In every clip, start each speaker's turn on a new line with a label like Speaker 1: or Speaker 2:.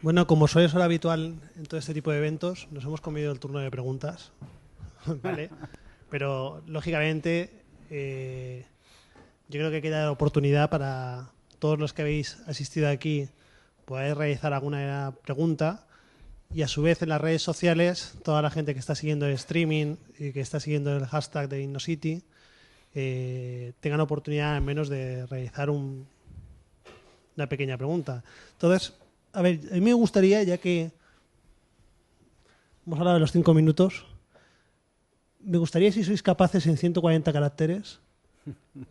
Speaker 1: Bueno, como suele ser habitual en todo este tipo de eventos, nos hemos comido el turno de preguntas, ¿vale? Pero, lógicamente, yo creo que queda oportunidad para todos los que habéis asistido aquí poder realizar alguna pregunta y a su vez en las redes sociales, toda la gente que está siguiendo el streaming y que está siguiendo el hashtag de InnoCity, tengan oportunidad al menos de realizar una pequeña pregunta. Entonces, a ver, a mí me gustaría, ya que hemos hablado de los 5 minutos, me gustaría si sois capaces en 140 caracteres,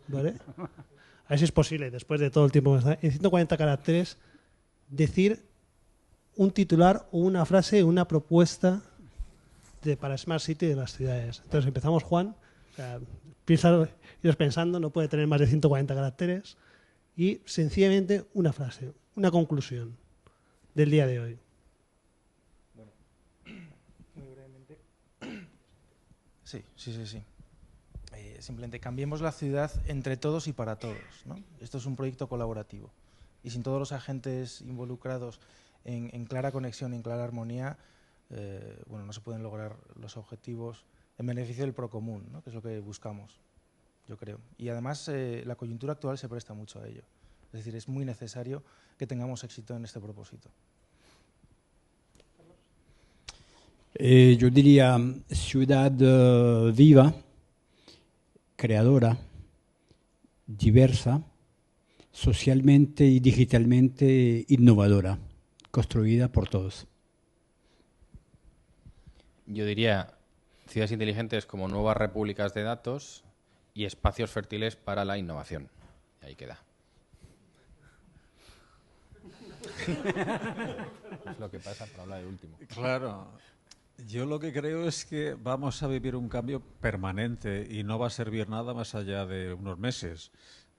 Speaker 1: ¿vale? A ver si es posible, después de todo el tiempo que está, en 140 caracteres, decir un titular o una frase, una propuesta para Smart City de las ciudades. Entonces empezamos, Juan. O sea, iros pensando, no puede tener más de 140 caracteres. Y sencillamente una frase, una conclusión del día de hoy.
Speaker 2: Bueno, muy brevemente. Sí. Simplemente cambiemos la ciudad entre todos y para todos, ¿no? Esto es un proyecto colaborativo. Y sin todos los agentes involucrados en clara conexión y en clara armonía, bueno, no se pueden lograr los objetivos en beneficio del procomún, ¿no? Que es lo que buscamos, yo creo. Y además la coyuntura actual se presta mucho a ello. Es decir, es muy necesario que tengamos éxito en este propósito.
Speaker 3: Yo diría ciudad viva, creadora, diversa, socialmente y digitalmente innovadora, construida por todos.
Speaker 4: Yo diría ciudades inteligentes como nuevas repúblicas de datos y espacios fértiles para la innovación. Y ahí queda. Es lo que pasa por hablar de último.
Speaker 5: Claro. Yo lo que creo es que vamos a vivir un cambio permanente y no va a servir nada más allá de unos meses.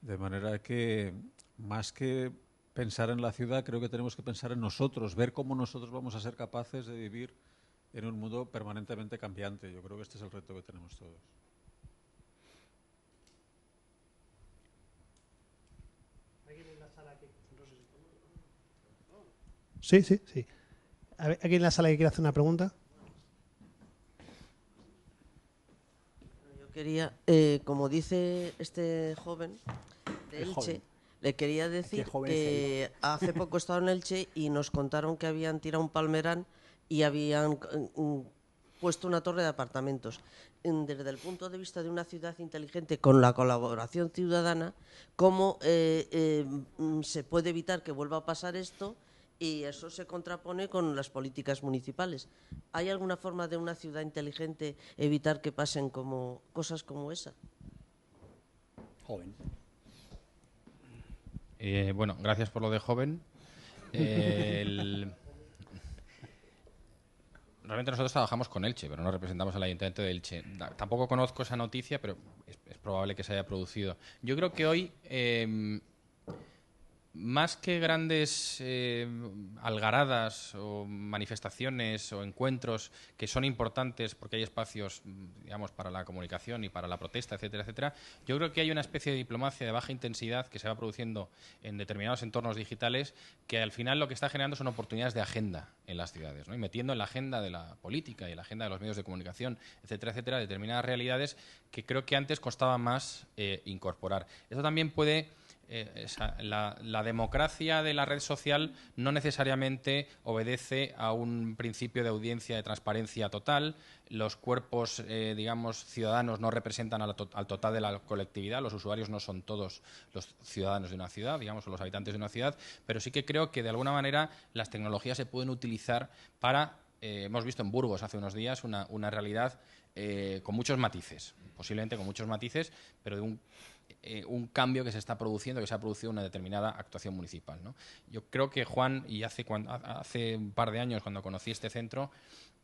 Speaker 5: De manera que, más que pensar en la ciudad, creo que tenemos que pensar en nosotros, ver cómo nosotros vamos a ser capaces de vivir en un mundo permanentemente cambiante. Yo creo que este es el reto que tenemos todos.
Speaker 1: Sí. ¿Alguien en la sala que quiere hacer una pregunta?
Speaker 6: Yo quería, como dice este joven de Elche, le quería decir que hace poco he estado en Elche y nos contaron que habían tirado un palmerán y habían puesto una torre de apartamentos. Desde el punto de vista de una ciudad inteligente con la colaboración ciudadana, ¿cómo se puede evitar que vuelva a pasar esto? Y eso se contrapone con las políticas municipales. ¿Hay alguna forma de una ciudad inteligente evitar que pasen cosas como esa?
Speaker 3: Joven.
Speaker 4: Bueno, gracias por lo de joven. Realmente nosotros trabajamos con Elche, pero no representamos al Ayuntamiento de Elche. Tampoco conozco esa noticia, pero es probable que se haya producido. Yo creo que hoy, más que grandes algaradas o manifestaciones o encuentros que son importantes porque hay espacios, digamos, para la comunicación y para la protesta, etcétera, etcétera, yo creo que hay una especie de diplomacia de baja intensidad que se va produciendo en determinados entornos digitales que al final lo que está generando son oportunidades de agenda en las ciudades, ¿no? Y metiendo en la agenda de la política y en la agenda de los medios de comunicación, etcétera, etcétera, determinadas realidades que creo que antes costaba más incorporar. Eso también puede... la democracia de la red social no necesariamente obedece a un principio de audiencia de transparencia total. Los cuerpos, digamos, ciudadanos no representan al total de la colectividad. Los usuarios no son todos los ciudadanos de una ciudad, digamos, o los habitantes de una ciudad. Pero sí que creo que de alguna manera las tecnologías se pueden utilizar para... hemos visto en Burgos hace unos días una realidad con muchos matices, posiblemente con muchos matices, pero de un cambio que se está produciendo, que se ha producido una determinada actuación municipal, ¿no? Yo creo que Juan, y hace un par de años cuando conocí este centro,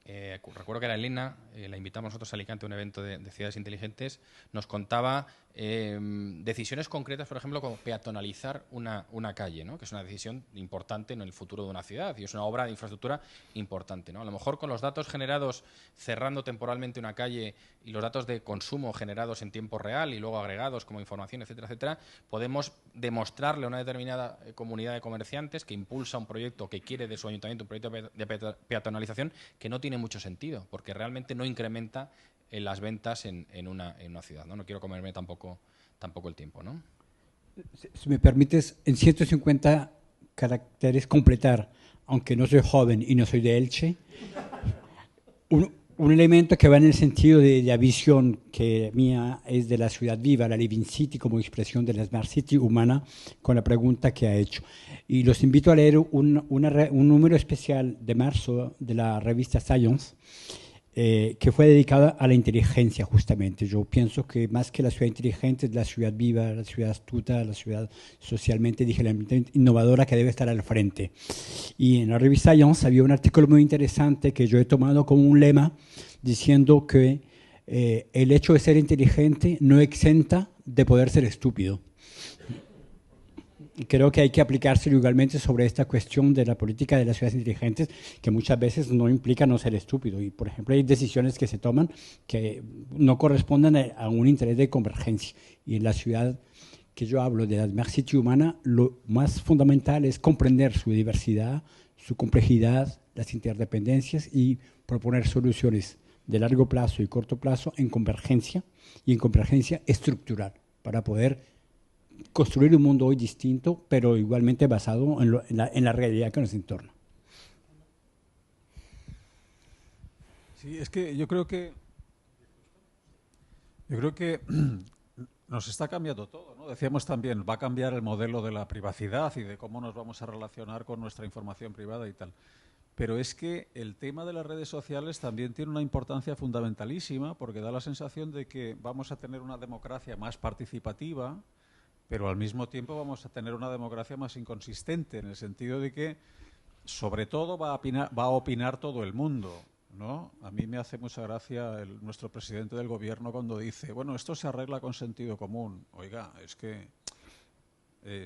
Speaker 4: recuerdo que era Elena, la invitamos nosotros a Alicante a un evento de ciudades inteligentes, nos contaba decisiones concretas, por ejemplo, como peatonalizar una calle, ¿no? Que es una decisión importante en el futuro de una ciudad y es una obra de infraestructura importante, ¿no? A lo mejor con los datos generados cerrando temporalmente una calle y los datos de consumo generados en tiempo real y luego agregados como información, etcétera, etcétera, podemos demostrarle a una determinada comunidad de comerciantes que impulsa un proyecto que quiere de su ayuntamiento, un proyecto de peatonalización que no tiene mucho sentido, porque realmente no incrementa las ventas en una ciudad, ¿no? No quiero comerme tampoco el tiempo, ¿no?
Speaker 3: Si me permites, en 150 caracteres completar, aunque no soy joven y no soy de Elche, un elemento que va en el sentido de la visión que mía es de la ciudad viva, la Living City, como expresión de la Smart City humana, con la pregunta que ha hecho. Y los invito a leer un número especial de marzo de la revista Science, que fue dedicada a la inteligencia, justamente. Yo pienso que más que la ciudad inteligente es la ciudad viva, la ciudad astuta, la ciudad socialmente, digitalmente innovadora que debe estar al frente. Y en la revista Science había un artículo muy interesante que yo he tomado como un lema, diciendo que el hecho de ser inteligente no exenta de poder ser estúpido. Y creo que hay que aplicarse igualmente sobre esta cuestión de la política de las ciudades inteligentes, que muchas veces no implica no ser estúpido. Y, por ejemplo, hay decisiones que se toman que no corresponden a un interés de convergencia. Y en la ciudad que yo hablo de la Smart City humana, lo más fundamental es comprender su diversidad, su complejidad, las interdependencias y proponer soluciones de largo plazo y corto plazo en convergencia y en convergencia estructural para poder construir un mundo hoy distinto, pero igualmente basado en la realidad que nos entorna.
Speaker 5: Sí, es que yo creo que nos está cambiando todo, ¿no? Decíamos también, va a cambiar el modelo de la privacidad y de cómo nos vamos a relacionar con nuestra información privada y tal. Pero es que el tema de las redes sociales también tiene una importancia fundamentalísima, porque da la sensación de que vamos a tener una democracia más participativa, pero al mismo tiempo vamos a tener una democracia más inconsistente, en el sentido de que, sobre todo, va a opinar todo el mundo, ¿no? A mí me hace mucha gracia nuestro presidente del gobierno cuando dice, bueno, esto se arregla con sentido común. Oiga, es que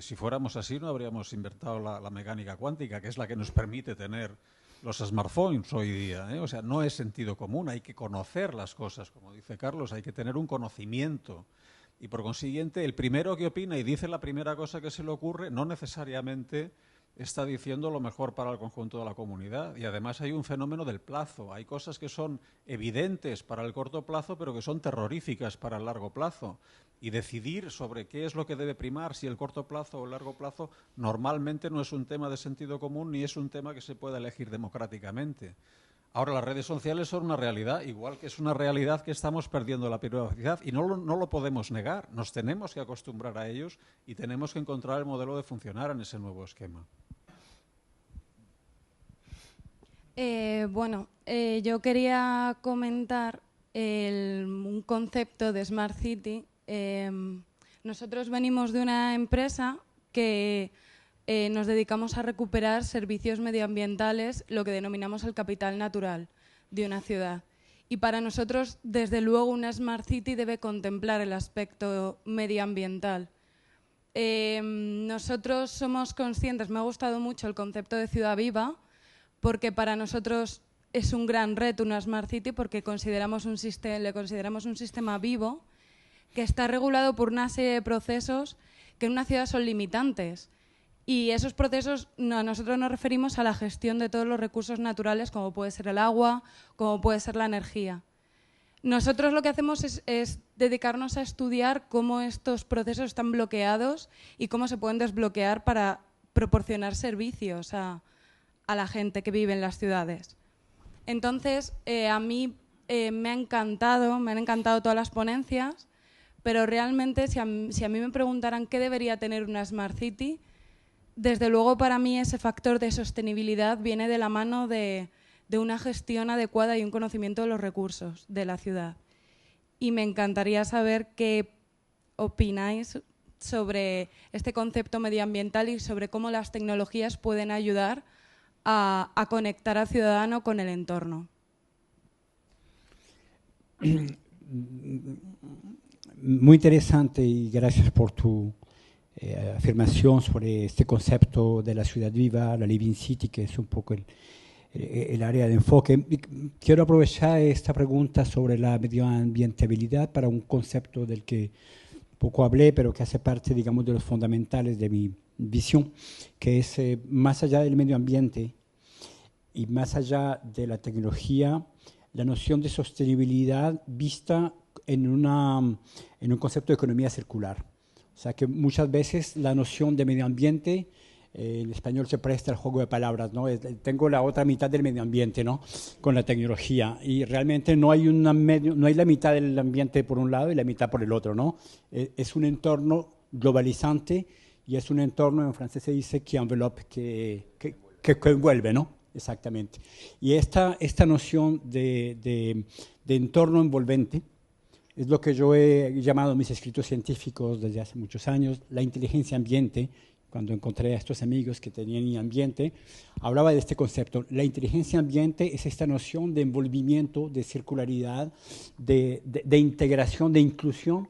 Speaker 5: si fuéramos así no habríamos inventado la mecánica cuántica, que es la que nos permite tener los smartphones hoy día, ¿eh? O sea, no es sentido común, hay que conocer las cosas, como dice Carlos, hay que tener un conocimiento. Y por consiguiente, el primero que opina y dice la primera cosa que se le ocurre no necesariamente está diciendo lo mejor para el conjunto de la comunidad. Y además hay un fenómeno del plazo. Hay cosas que son evidentes para el corto plazo, pero que son terroríficas para el largo plazo. Y decidir sobre qué es lo que debe primar, si el corto plazo o el largo plazo, normalmente no es un tema de sentido común ni es un tema que se pueda elegir democráticamente. Ahora, las redes sociales son una realidad, igual que es una realidad que estamos perdiendo la privacidad y no lo podemos negar. Nos tenemos que acostumbrar a ellos y tenemos que encontrar el modelo de funcionar en ese nuevo esquema.
Speaker 7: Yo quería comentar un concepto de Smart City. Nosotros venimos de una empresa que nos dedicamos a recuperar servicios medioambientales, lo que denominamos el capital natural de una ciudad. Y para nosotros, desde luego, una Smart City debe contemplar el aspecto medioambiental. Nosotros somos conscientes, me ha gustado mucho el concepto de ciudad viva, porque para nosotros es un gran reto una Smart City, porque le consideramos un sistema vivo que está regulado por una serie de procesos que en una ciudad son limitantes. Y esos procesos, a nosotros nos referimos a la gestión de todos los recursos naturales, como puede ser el agua, como puede ser la energía. Nosotros lo que hacemos es dedicarnos a estudiar cómo estos procesos están bloqueados y cómo se pueden desbloquear para proporcionar servicios a la gente que vive en las ciudades. Entonces, a mí me han encantado todas las ponencias, pero realmente si a mí me preguntaran qué debería tener una Smart City, desde luego para mí ese factor de sostenibilidad viene de la mano de una gestión adecuada y un conocimiento de los recursos de la ciudad. Y me encantaría saber qué opináis sobre este concepto medioambiental y sobre cómo las tecnologías pueden ayudar a conectar al ciudadano con el entorno.
Speaker 3: muy interesante y gracias por tu afirmación sobre este concepto de la ciudad viva, la Living City, que es un poco el área de enfoque. Quiero aprovechar esta pregunta sobre la medioambientabilidad para un concepto del que poco hablé, pero que hace parte, digamos, de los fundamentales de mi visión, que es más allá del medio ambiente y más allá de la tecnología, la noción de sostenibilidad vista en un concepto de economía circular. O sea que muchas veces la noción de medio ambiente, en español se presta al juego de palabras, ¿no? Tengo la otra mitad del medio ambiente, ¿no? Con la tecnología, y realmente no hay la mitad del ambiente por un lado y la mitad por el otro, ¿no? Es un entorno globalizante y es un entorno, en francés se dice que envelope, que envuelve, ¿no? Exactamente. Y esta noción de entorno envolvente es lo que yo he llamado en mis escritos científicos desde hace muchos años, la inteligencia ambiente. Cuando encontré a estos amigos que tenían ambiente, hablaba de este concepto. La inteligencia ambiente es esta noción de envolvimiento, de circularidad, de integración, de inclusión,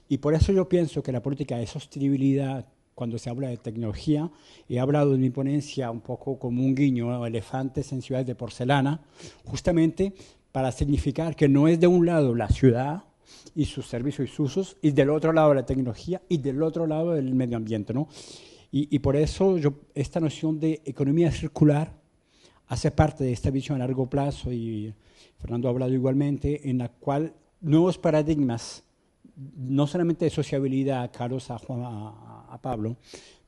Speaker 3: y por eso yo pienso que la política de sostenibilidad, cuando se habla de tecnología, he hablado en mi ponencia un poco como un guiño, ¿no? Elefantes en ciudades de porcelana, justamente para significar que no es de un lado la ciudad y sus servicios y sus usos, y del otro lado la tecnología, y del otro lado el medio ambiente, ¿no? Y por eso esta noción de economía circular hace parte de esta visión a largo plazo, y Fernando ha hablado igualmente, en la cual nuevos paradigmas, no solamente de sociabilidad, caros a Pablo,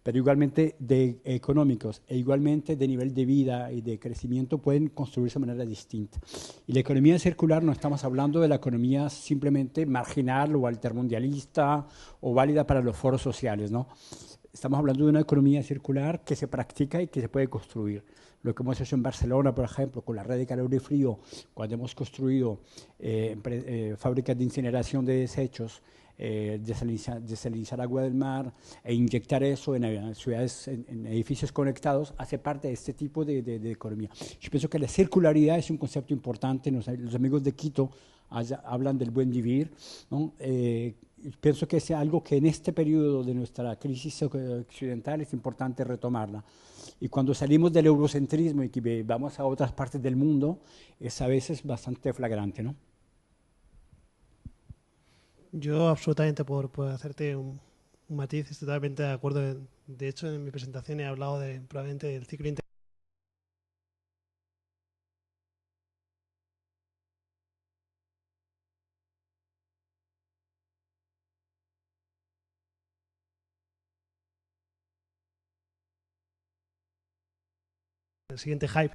Speaker 3: pero igualmente de económicos e igualmente de nivel de vida y de crecimiento, pueden construirse de manera distinta. Y la economía circular no estamos hablando de la economía simplemente marginal o altermundialista o válida para los foros sociales, ¿no? Estamos hablando de una economía circular que se practica y que se puede construir. Lo que hemos hecho en Barcelona, por ejemplo, con la red de calor y frío, cuando hemos construido fábricas de incineración de desechos, desalinizar agua del mar e inyectar eso en ciudades, en edificios conectados, hace parte de este tipo de economía. Yo pienso que la circularidad es un concepto importante. Los amigos de Quito hablan del buen vivir, ¿no? Pienso que es algo que en este periodo de nuestra crisis occidental es importante retomarla. Y cuando salimos del eurocentrismo y que vamos a otras partes del mundo, es a veces bastante flagrante, ¿no?
Speaker 1: Yo absolutamente por hacerte un matiz, estoy totalmente de acuerdo. De hecho, en mi presentación he hablado probablemente del ciclo integral. El siguiente hype.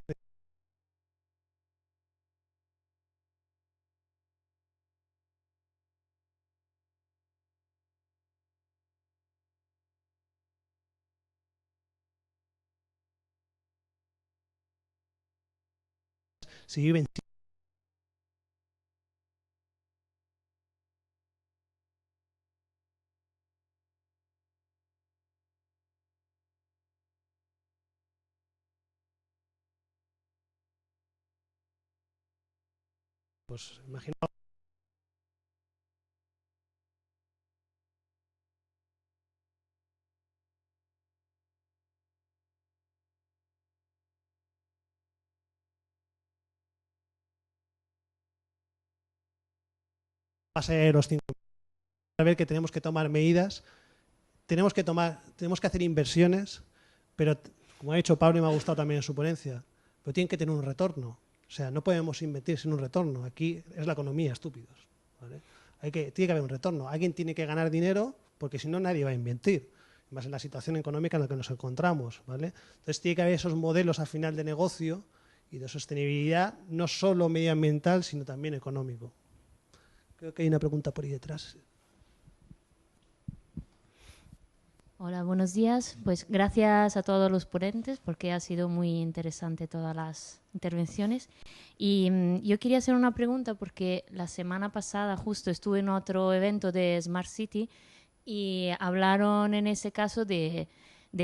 Speaker 1: Si viven pues imagino va a ser los 5. A ver que tenemos que tomar medidas, tenemos que hacer inversiones, pero como ha dicho Pablo y me ha gustado también en su ponencia, pero tienen que tener un retorno. O sea, no podemos invertir sin un retorno. Aquí es la economía, estúpidos, ¿vale? Tiene que haber un retorno. Alguien tiene que ganar dinero porque si no nadie va a invertir. Más en la situación económica en la que nos encontramos, ¿vale? Entonces tiene que haber esos modelos al final de negocio y de sostenibilidad, no solo medioambiental, sino también económico. Creo que hay una pregunta por ahí detrás.
Speaker 8: Hola, buenos días. Pues gracias a todos los ponentes porque ha sido muy interesante todas las intervenciones. Y yo quería hacer una pregunta porque la semana pasada justo estuve en otro evento de Smart City y hablaron en ese caso de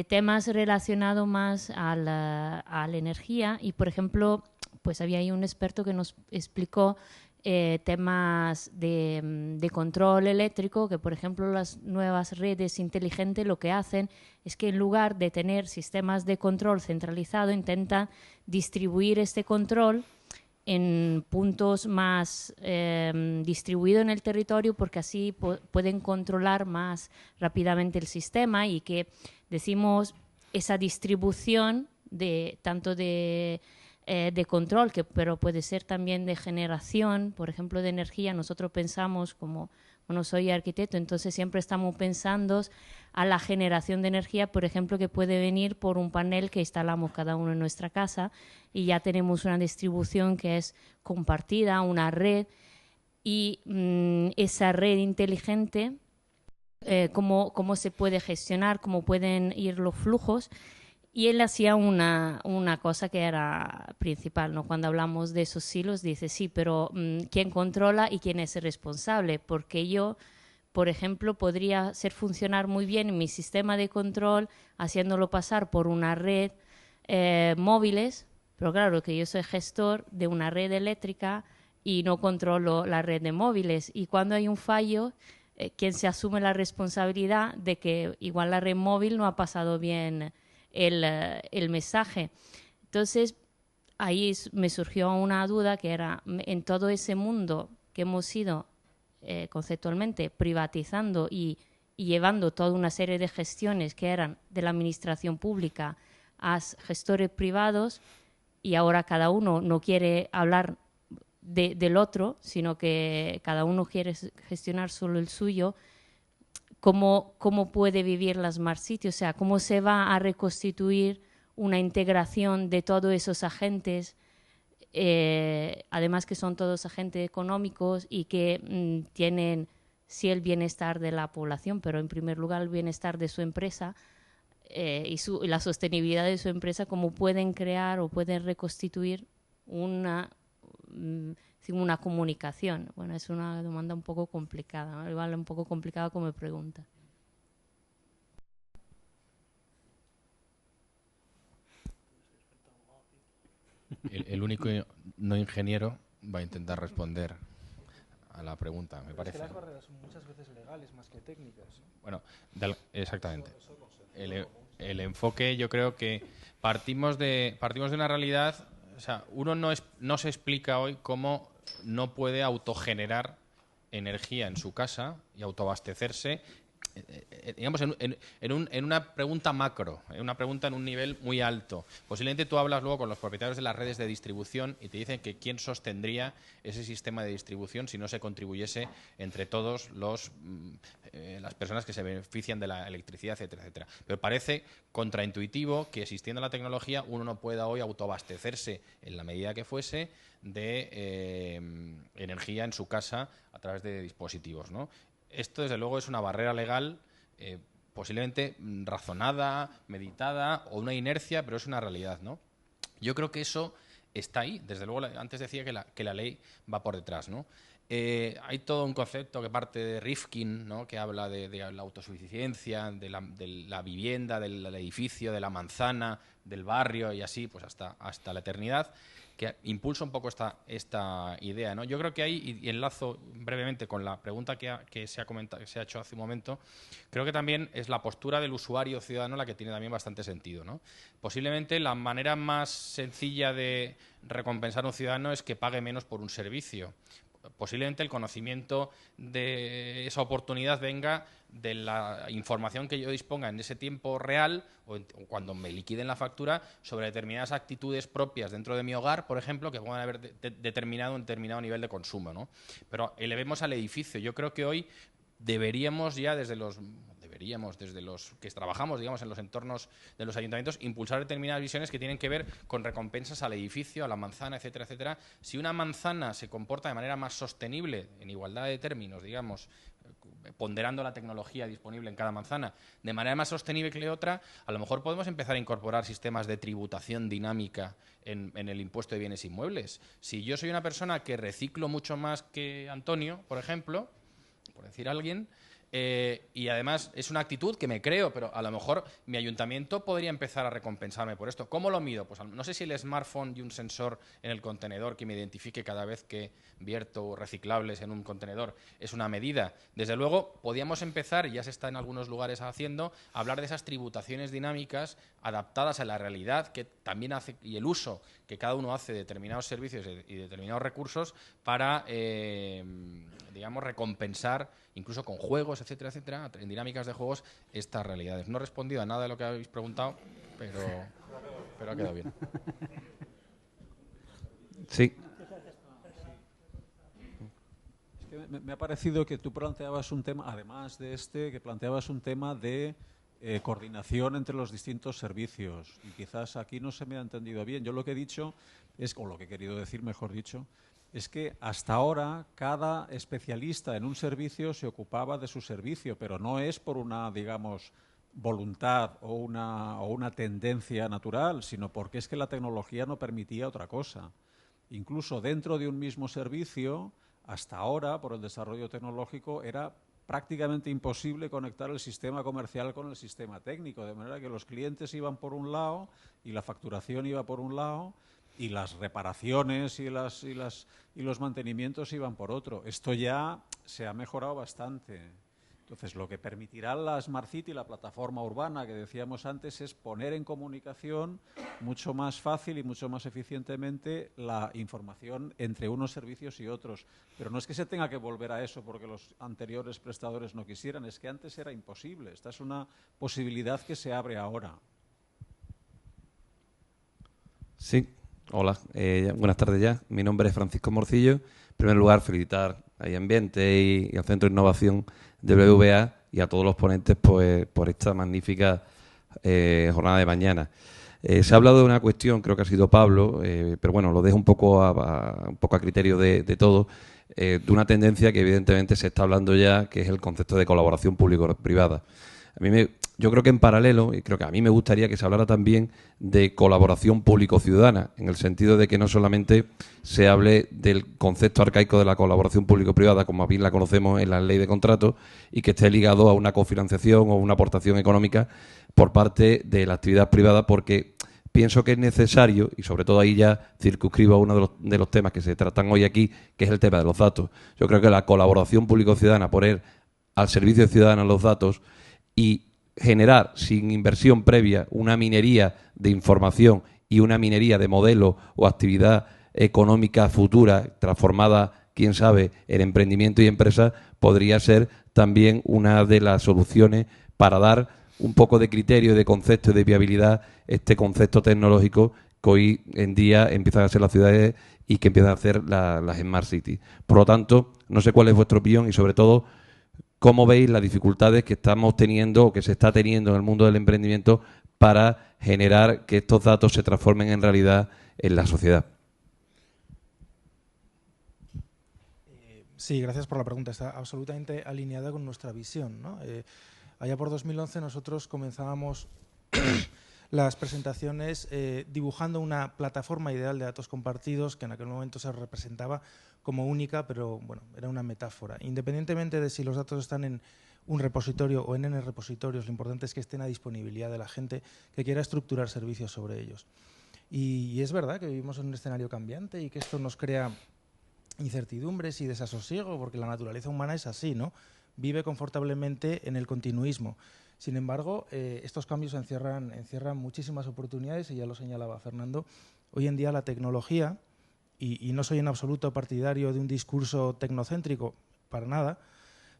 Speaker 8: temas relacionados más a la energía y, por ejemplo, pues había ahí un experto que nos explicó temas de control eléctrico, que por ejemplo las nuevas redes inteligentes lo que hacen es que en lugar de tener sistemas de control centralizado, intentan distribuir este control en puntos más distribuidos en el territorio, porque así pueden controlar más rápidamente el sistema, y que decimos esa distribución tanto de control, pero puede ser también de generación, por ejemplo, de energía. Nosotros pensamos, bueno, soy arquitecto, entonces siempre estamos pensando a la generación de energía, por ejemplo, que puede venir por un panel que instalamos cada uno en nuestra casa, y ya tenemos una distribución que es compartida, una red, y esa red inteligente, cómo se puede gestionar, cómo pueden ir los flujos. Y él hacía una cosa que era principal, ¿no? Cuando hablamos de esos silos, dice, sí, pero ¿quién controla y quién es el responsable? Porque yo, por ejemplo, podría hacer funcionar muy bien mi sistema de control haciéndolo pasar por una red móviles, pero claro, que yo soy gestor de una red eléctrica y no controlo la red de móviles. Y cuando hay un fallo, ¿quién se asume la responsabilidad de que igual la red móvil no ha pasado bien el mensaje? Entonces, ahí me surgió una duda, que era, en todo ese mundo que hemos ido conceptualmente privatizando y llevando toda una serie de gestiones que eran de la administración pública a gestores privados, y ahora cada uno no quiere hablar del otro, sino que cada uno quiere gestionar solo el suyo. ¿Cómo puede vivir la Smart City? O sea, ¿cómo se va a reconstituir una integración de todos esos agentes? Además que son todos agentes económicos y que tienen, sí, el bienestar de la población, pero en primer lugar el bienestar de su empresa y la sostenibilidad de su empresa. ¿Cómo pueden crear o pueden reconstituir una comunicación? Bueno, es una demanda un poco complicada, ¿no? Igual un poco complicada como pregunta.
Speaker 4: El único no ingeniero va a intentar responder a la pregunta, me parece.
Speaker 2: Es que las barreras son muchas veces legales más que técnicas, ¿no?
Speaker 4: Bueno, exactamente. El enfoque, yo creo que partimos de una realidad. O sea, uno no se explica hoy cómo no puede autogenerar energía en su casa y autoabastecerse, digamos, en una pregunta macro, en una pregunta en un nivel muy alto. Posiblemente tú hablas luego con los propietarios de las redes de distribución y te dicen que quién sostendría ese sistema de distribución si no se contribuyese entre todos las personas que se benefician de la electricidad, etcétera, etcétera. Pero parece contraintuitivo que, existiendo la tecnología, uno no pueda hoy autoabastecerse, en la medida que fuese, de energía en su casa a través de dispositivos, ¿no? Esto, desde luego, es una barrera legal posiblemente razonada, meditada, o una inercia, pero es una realidad, ¿no? Yo creo que eso está ahí. Desde luego, antes decía que la ley va por detrás, ¿no? Hay todo un concepto que parte de Rifkin, ¿no?, que habla de la autosuficiencia, de la vivienda, del edificio, de la manzana, del barrio y así, pues hasta la eternidad, que impulsa un poco esta idea, ¿no? Yo creo que ahí, y enlazo brevemente con la pregunta que se ha hecho hace un momento, creo que también es la postura del usuario ciudadano la que tiene también bastante sentido, ¿no? Posiblemente la manera más sencilla de recompensar a un ciudadano es que pague menos por un servicio. Posiblemente el conocimiento de esa oportunidad venga de la información que yo disponga en ese tiempo real o cuando me liquiden la factura sobre determinadas actitudes propias dentro de mi hogar, por ejemplo, que puedan haber determinado un determinado nivel de consumo, ¿no? Pero elevemos al edificio. Yo creo que hoy deberíamos ya desde los que trabajamos, digamos, en los entornos de los ayuntamientos, impulsar determinadas visiones que tienen que ver con recompensas al edificio, a la manzana, etcétera, etcétera. Si una manzana se comporta de manera más sostenible, en igualdad de términos, digamos, ponderando la tecnología disponible en cada manzana, de manera más sostenible que otra, a lo mejor podemos empezar a incorporar sistemas de tributación dinámica en el impuesto de bienes inmuebles. Si yo soy una persona que reciclo mucho más que Antonio, por ejemplo, por decir alguien, Y además es una actitud que me creo, pero a lo mejor mi ayuntamiento podría empezar a recompensarme por esto. ¿Cómo lo mido? Pues no sé si el smartphone y un sensor en el contenedor que me identifique cada vez que vierto reciclables en un contenedor es una medida. Desde luego, podíamos empezar, y ya se está en algunos lugares haciendo, a hablar de esas tributaciones dinámicas adaptadas a la realidad que también hace y el uso que cada uno hace de determinados servicios y determinados recursos para, digamos, recompensar, incluso con juegos, etcétera, etcétera, en dinámicas de juegos, estas realidades. No he respondido a nada de lo que habéis preguntado, pero ha quedado bien.
Speaker 9: Sí.
Speaker 5: Es que me ha parecido que tú planteabas un tema, además de que planteabas un tema de coordinación entre los distintos servicios. Y quizás aquí no se me ha entendido bien. Yo lo que he dicho, o lo que he querido decir, mejor dicho, es que hasta ahora cada especialista en un servicio se ocupaba de su servicio, pero no es por una, digamos, voluntad o una tendencia natural, sino porque es que la tecnología no permitía otra cosa. Incluso dentro de un mismo servicio, hasta ahora, por el desarrollo tecnológico, era prácticamente imposible conectar el sistema comercial con el sistema técnico, de manera que los clientes iban por un lado y la facturación iba por un lado y las reparaciones y los mantenimientos iban por otro. Esto ya se ha mejorado bastante. Entonces, lo que permitirá la Smart City, la plataforma urbana que decíamos antes, es poner en comunicación mucho más fácil y mucho más eficientemente la información entre unos servicios y otros. Pero no es que se tenga que volver a eso porque los anteriores prestadores no quisieran, es que antes era imposible. Esta es una posibilidad que se abre ahora.
Speaker 9: Sí, hola, buenas tardes ya. Mi nombre es Francisco Morcillo. En primer lugar, felicitar a Ambiente y al Centro de Innovación de BBVA y a todos los ponentes pues, por esta magnífica jornada de mañana. Se ha hablado de una cuestión, creo que ha sido Pablo, pero bueno, lo dejo un poco a criterio de todos, de una tendencia que evidentemente se está hablando ya, que es el concepto de colaboración público-privada. Yo creo que en paralelo, y creo que a mí me gustaría que se hablara también de colaboración público-ciudadana, en el sentido de que no solamente se hable del concepto arcaico de la colaboración público-privada, como bien la conocemos en la ley de contratos, y que esté ligado a una cofinanciación o una aportación económica por parte de la actividad privada, porque pienso que es necesario, y sobre todo ahí ya circunscribo a uno de los temas que se tratan hoy aquí, que es el tema de los datos. Yo creo que la colaboración público-ciudadana, poner al servicio ciudadano los datos y generar sin inversión previa una minería de información y una minería de modelo o actividad económica futura transformada, quién sabe, en emprendimiento y empresa, podría ser también una de las soluciones para dar un poco de criterio, de concepto y de viabilidad este concepto tecnológico que hoy en día empiezan a ser las ciudades y que empiezan a hacer las Smart Cities. Por lo tanto, no sé cuál es vuestra opinión y sobre todo ¿cómo veis las dificultades que estamos teniendo o que se está teniendo en el mundo del emprendimiento para generar que estos datos se transformen en realidad en la sociedad?
Speaker 2: Sí, gracias por la pregunta. Está absolutamente alineada con nuestra visión, ¿no? Allá por 2011 nosotros comenzábamos las presentaciones dibujando una plataforma ideal de datos compartidos que en aquel momento se representaba como única, pero bueno, era una metáfora. Independientemente de si los datos están en un repositorio o en N repositorios, lo importante es que estén a disponibilidad de la gente que quiera estructurar servicios sobre ellos. Y es verdad que vivimos en un escenario cambiante y que esto nos crea incertidumbres y desasosiego, porque la naturaleza humana es así, ¿no? Vive confortablemente en el continuismo. Sin embargo, estos cambios encierran muchísimas oportunidades y ya lo señalaba Fernando. Hoy en día la tecnología, y no soy en absoluto partidario de un discurso tecnocéntrico, para nada,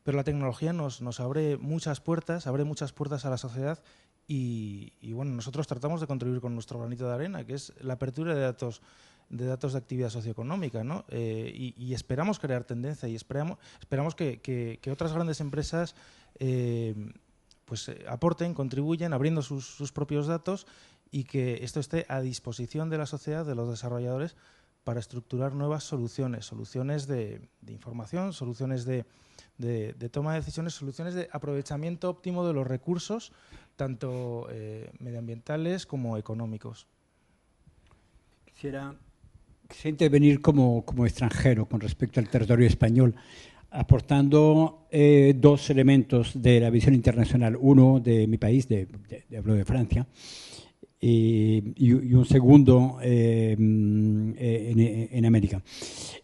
Speaker 2: pero la tecnología nos abre muchas puertas a la sociedad y bueno, nosotros tratamos de contribuir con nuestro granito de arena, que es la apertura de datos de actividad socioeconómica, ¿no? Y esperamos crear tendencia y esperamos que otras grandes empresas aporten, contribuyan abriendo sus propios datos y que esto esté a disposición de la sociedad, de los desarrolladores, para estructurar nuevas soluciones de información, soluciones de toma de decisiones, soluciones de aprovechamiento óptimo de los recursos, tanto medioambientales como económicos.
Speaker 3: Quisiera intervenir como extranjero con respecto al territorio español. aportando dos elementos de la visión internacional. Uno de mi país, hablo de Francia, y un segundo en América.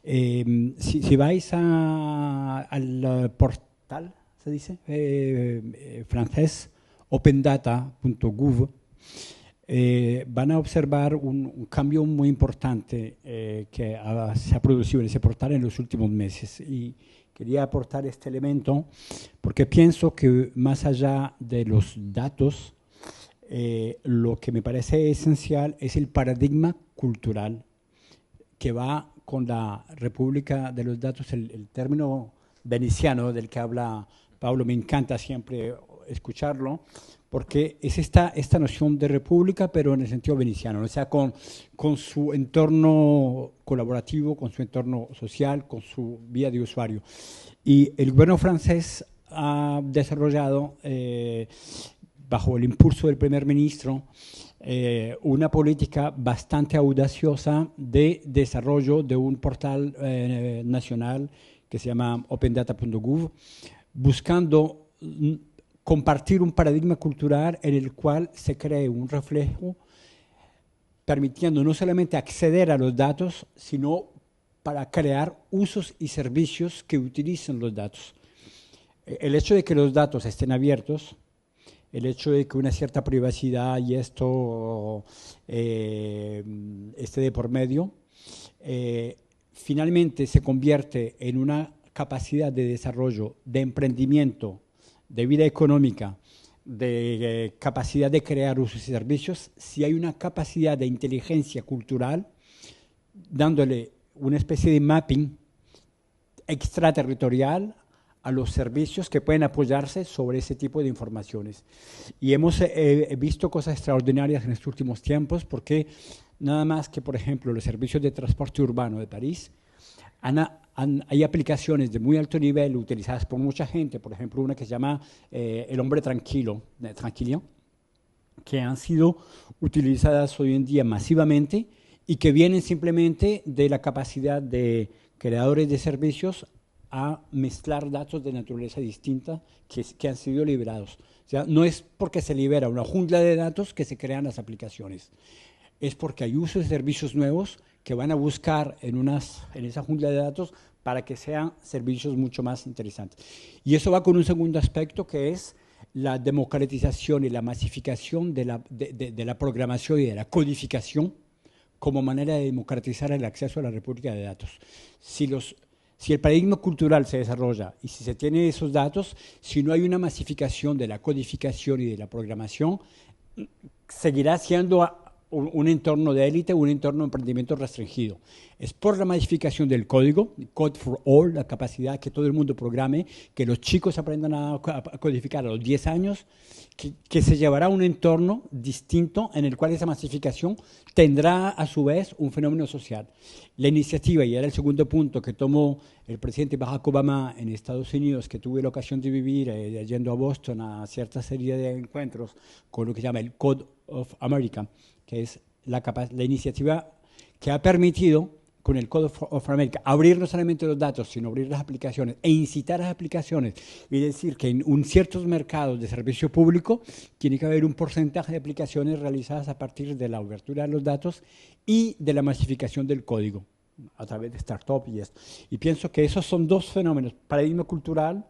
Speaker 3: Si vais al portal, se dice, francés, opendata.gouv, van a observar un cambio muy importante que se ha producido en ese portal en los últimos meses. Y quería aportar este elemento porque pienso que más allá de los datos, lo que me parece esencial es el paradigma cultural que va con la República de los Datos, el término veneciano del que habla Pablo, me encanta siempre escucharlo, porque es esta noción de república, pero en el sentido veneciano, o sea, con su entorno colaborativo, con su entorno social, con su vía de usuario. Y el gobierno francés ha desarrollado, bajo el impulso del primer ministro, una política bastante audaciosa de desarrollo de un portal nacional que se llama opendata.gouv, buscando compartir un paradigma cultural en el cual se cree un reflejo, permitiendo no solamente acceder a los datos, sino para crear usos y servicios que utilicen los datos. El hecho de que los datos estén abiertos, el hecho de que una cierta privacidad y esto esté de por medio, finalmente se convierte en una capacidad de desarrollo, de emprendimiento, de vida económica, de capacidad de crear usos y servicios, si hay una capacidad de inteligencia cultural, dándole una especie de mapping extraterritorial a los servicios que pueden apoyarse sobre ese tipo de informaciones. Y hemos visto cosas extraordinarias en estos últimos tiempos, porque nada más que, por ejemplo, los servicios de transporte urbano de París, hay aplicaciones de muy alto nivel utilizadas por mucha gente, por ejemplo, una que se llama El Hombre Tranquilo, que han sido utilizadas hoy en día masivamente y que vienen simplemente de la capacidad de creadores de servicios a mezclar datos de naturaleza distinta que han sido liberados. O sea, no es porque se libera una jungla de datos que se crean las aplicaciones, es porque hay usos y servicios nuevos que van a buscar en esa jungla de datos para que sean servicios mucho más interesantes. Y eso va con un segundo aspecto, que es la democratización y la masificación de la programación y de la codificación como manera de democratizar el acceso a la República de Datos. Si el paradigma cultural se desarrolla y si se tiene esos datos, si no hay una masificación de la codificación y de la programación, seguirá siendo un entorno de élite, un entorno de emprendimiento restringido. Es por la masificación del código, Code for All, la capacidad que todo el mundo programe, que los chicos aprendan a codificar a los 10 años, que se llevará a un entorno distinto en el cual esa masificación tendrá a su vez un fenómeno social. La iniciativa, y era el segundo punto que tomó el presidente Barack Obama en Estados Unidos, que tuve la ocasión de vivir yendo a Boston a cierta serie de encuentros con lo que se llama el Code of America, que es la iniciativa que ha permitido, con el Code of America, abrir no solamente los datos, sino abrir las aplicaciones e incitar las aplicaciones y decir que en ciertos mercados de servicio público tiene que haber un porcentaje de aplicaciones realizadas a partir de la abertura de los datos y de la masificación del código a través de startups y esto. Y pienso que esos son dos fenómenos: paradigma cultural,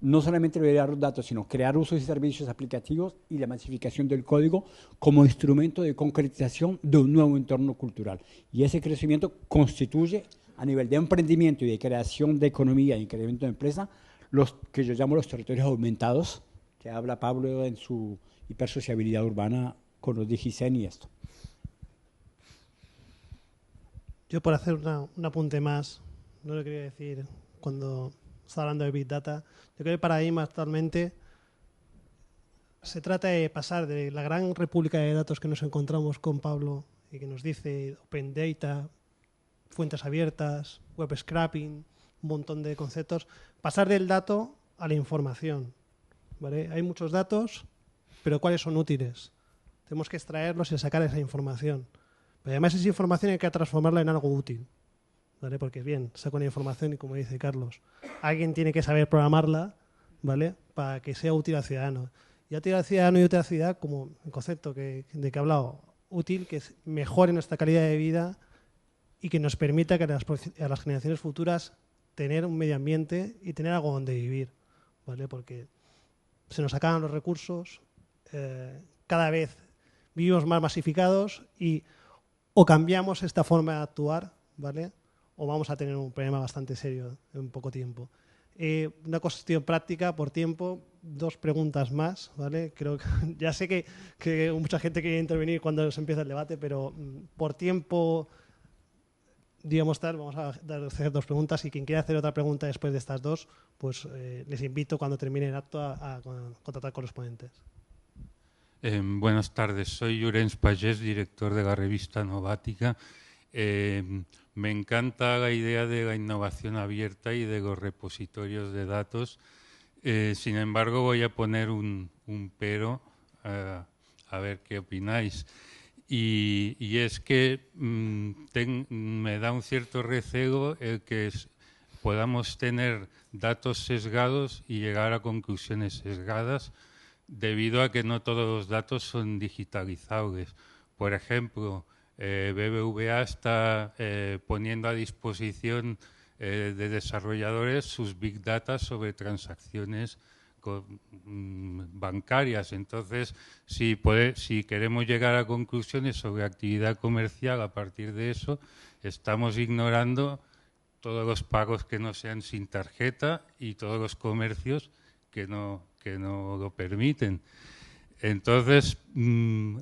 Speaker 3: no solamente liberar los datos, sino crear usos y servicios aplicativos, y la masificación del código como instrumento de concretización de un nuevo entorno cultural. Y ese crecimiento constituye, a nivel de emprendimiento y de creación de economía y crecimiento de empresa, los que yo llamo los territorios aumentados, que habla Pablo en su hipersociabilidad urbana con los DigiCen y esto.
Speaker 1: Yo, por hacer un apunte más, no lo quería decir cuando estaba hablando de Big Data. Yo creo que el paradigma actualmente se trata de pasar de la gran república de datos que nos encontramos con Pablo y que nos dice Open Data, fuentes abiertas, web scraping, un montón de conceptos, pasar del dato a la información, ¿vale? Hay muchos datos, pero ¿cuáles son útiles? Tenemos que extraerlos y sacar esa información. Pero además esa información hay que transformarla en algo útil, ¿vale? Porque bien, saco una información y como dice Carlos, alguien tiene que saber programarla, ¿vale? Para que sea útil al ciudadano. Y útil al ciudadano y útil a la ciudad, como el concepto de que he hablado, útil, que mejore nuestra calidad de vida y que nos permita que a las generaciones futuras tener un medio ambiente y tener algo donde vivir, ¿vale? Porque se nos acaban los recursos, cada vez vivimos más masificados y o cambiamos esta forma de actuar, ¿vale? O vamos a tener un problema bastante serio en poco tiempo. Una cuestión práctica, por tiempo, 2 preguntas más, ¿vale? Creo que ya sé que mucha gente quiere intervenir cuando se empieza el debate, pero por tiempo, digamos tal, vamos a hacer 2 preguntas y quien quiera hacer otra pregunta después de estas 2, pues les invito cuando termine el acto a contactar con los ponentes.
Speaker 10: Buenas tardes, soy Llorenç Pagès, director de la revista Novática. Me encanta la idea de la innovación abierta y de los repositorios de datos. Sin embargo, voy a poner un pero, a ver qué opináis. Y es que me da un cierto recelo el que podamos tener datos sesgados y llegar a conclusiones sesgadas, debido a que no todos los datos son digitalizables. Por ejemplo, BBVA está poniendo a disposición de desarrolladores sus Big Data sobre transacciones bancarias. Entonces, si queremos llegar a conclusiones sobre actividad comercial a partir de eso, estamos ignorando todos los pagos que no sean sin tarjeta y todos los comercios que no lo permiten. Entonces, mi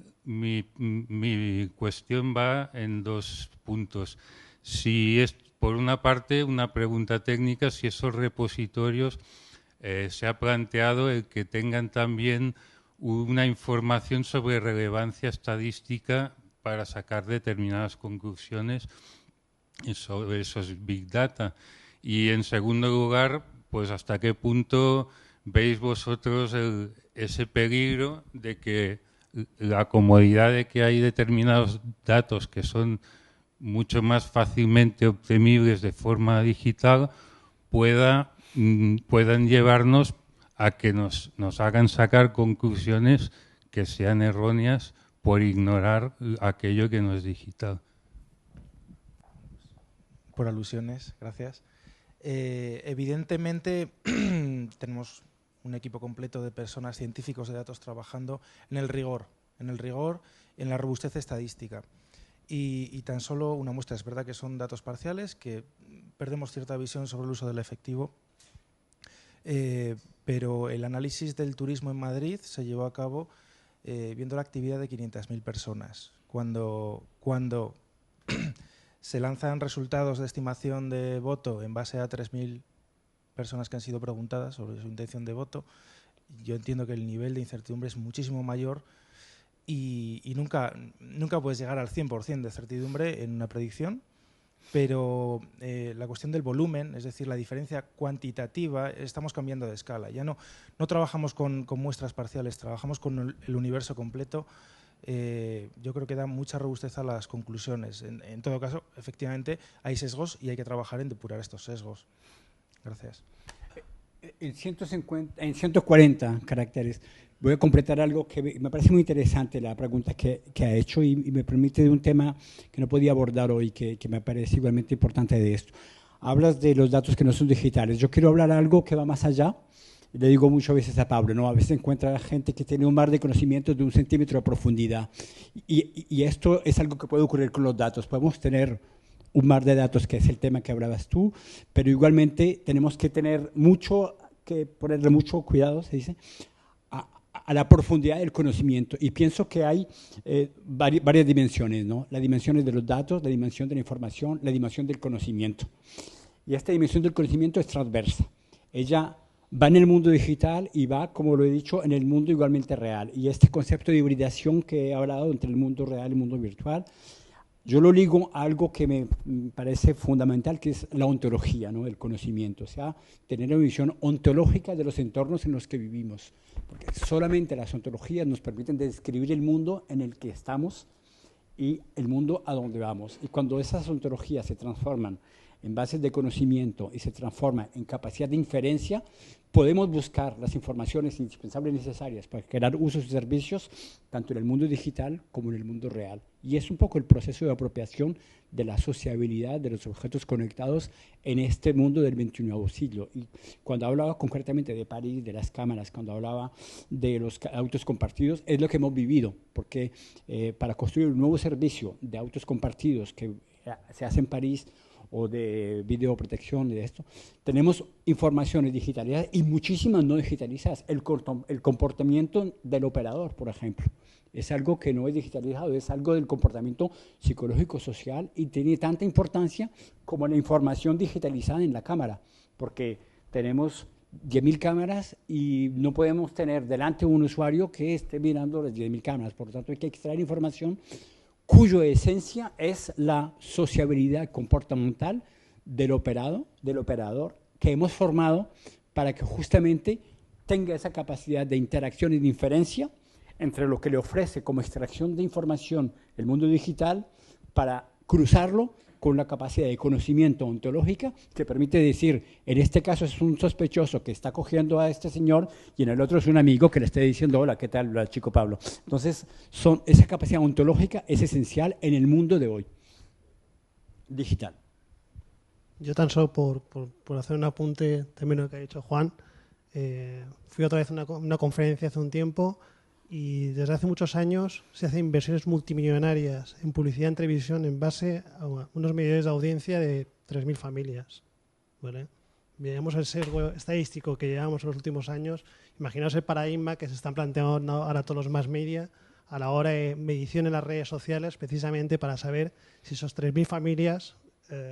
Speaker 10: cuestión va en 2 puntos. Si es, por una parte, una pregunta técnica, si esos repositorios se ha planteado el que tengan también una información sobre relevancia estadística para sacar determinadas conclusiones sobre esos Big Data. Y, en segundo lugar, pues hasta qué punto veis vosotros ese peligro de que la comodidad de que hay determinados datos que son mucho más fácilmente obtenibles de forma digital puedan llevarnos a que nos hagan sacar conclusiones que sean erróneas por ignorar aquello que no es digital.
Speaker 2: Por alusiones, gracias. Evidentemente tenemos un equipo completo de personas, científicos de datos, trabajando en el rigor, en la robustez estadística. Y tan solo una muestra, es verdad que son datos parciales, que perdemos cierta visión sobre el uso del efectivo, pero el análisis del turismo en Madrid se llevó a cabo viendo la actividad de 500.000 personas. Cuando se lanzan resultados de estimación de voto en base a 3.000 personas que han sido preguntadas sobre su intención de voto, yo entiendo que el nivel de incertidumbre es muchísimo mayor y nunca puedes llegar al 100% de certidumbre en una predicción, pero la cuestión del volumen, es decir, la diferencia cuantitativa, estamos cambiando de escala. Ya no trabajamos con muestras parciales, trabajamos con el universo completo. Yo creo que da mucha robustez a las conclusiones. En todo caso, efectivamente, hay sesgos y hay que trabajar en depurar estos sesgos. Gracias.
Speaker 3: En 140 caracteres, voy a completar algo que me parece muy interesante, la pregunta que ha hecho, y me permite de un tema que no podía abordar hoy, que me parece igualmente importante de esto. Hablas de los datos que no son digitales. Yo quiero hablar algo que va más allá. Le digo muchas veces a Pablo, ¿no? A veces encuentra gente que tiene un mar de conocimientos de 1 centímetro de profundidad. Y esto es algo que puede ocurrir con los datos. Podemos tener un mar de datos, que es el tema que hablabas tú, pero igualmente tenemos que ponerle mucho cuidado, se dice, a la profundidad del conocimiento. Y pienso que hay varias dimensiones, ¿no? La dimensión de los datos, la dimensión de la información, la dimensión del conocimiento. Y esta dimensión del conocimiento es transversa. Ella va en el mundo digital y va, como lo he dicho, en el mundo igualmente real. Y este concepto de hibridación que he hablado entre el mundo real y el mundo virtual, yo lo ligo a algo que me parece fundamental, que es la ontología, ¿no? El conocimiento, o sea, tener una visión ontológica de los entornos en los que vivimos, porque solamente las ontologías nos permiten describir el mundo en el que estamos y el mundo a donde vamos. Y cuando esas ontologías se transforman en bases de conocimiento y se transforma en capacidad de inferencia, podemos buscar las informaciones indispensables y necesarias para crear usos y servicios tanto en el mundo digital como en el mundo real. Y es un poco el proceso de apropiación de la sociabilidad de los objetos conectados en este mundo del XXI siglo. Y cuando hablaba concretamente de París, de las cámaras, cuando hablaba de los autos compartidos, es lo que hemos vivido, porque para construir un nuevo servicio de autos compartidos que se hace en París, o de videoprotección y de esto, tenemos informaciones digitalizadas y muchísimas no digitalizadas. El comportamiento del operador, por ejemplo, es algo que no es digitalizado, es algo del comportamiento psicológico social y tiene tanta importancia como la información digitalizada en la cámara, porque tenemos 10.000 cámaras y no podemos tener delante un usuario que esté mirando las 10.000 cámaras, por lo tanto hay que extraer información cuya esencia es la sociabilidad comportamental del operador que hemos formado para que justamente tenga esa capacidad de interacción y de inferencia entre lo que le ofrece como extracción de información el mundo digital para cruzarlo con la capacidad de conocimiento ontológica que permite decir, en este caso es un sospechoso que está cogiendo a este señor y en el otro es un amigo que le esté diciendo, hola, ¿qué tal, chico Pablo? Entonces, esa capacidad ontológica es esencial en el mundo de hoy, digital.
Speaker 1: Yo tan solo por hacer un apunte también lo que ha dicho Juan, fui otra vez a una conferencia hace un tiempo y desde hace muchos años se hacen inversiones multimillonarias en publicidad en televisión en base a unos medidores de audiencia de 3.000 familias. ¿Vale? Veamos el sesgo estadístico que llevamos en los últimos años. Imaginaos el paradigma que se están planteando ahora todos los mass media a la hora de medición en las redes sociales, precisamente para saber si esos 3.000 familias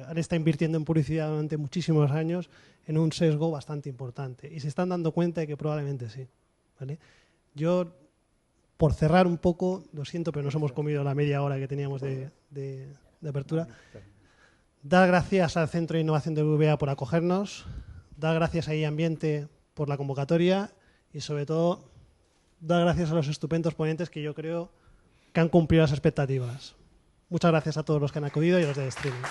Speaker 1: han estado invirtiendo en publicidad durante muchísimos años en un sesgo bastante importante. Y se están dando cuenta de que probablemente sí. ¿Vale? Yo, por cerrar un poco, lo siento, pero nos hemos comido la media hora que teníamos de apertura. Dar gracias al Centro de Innovación de BBVA por acogernos, dar gracias a iAmbiente por la convocatoria y, sobre todo, dar gracias a los estupendos ponentes que yo creo que han cumplido las expectativas. Muchas gracias a todos los que han acudido y a los del streaming.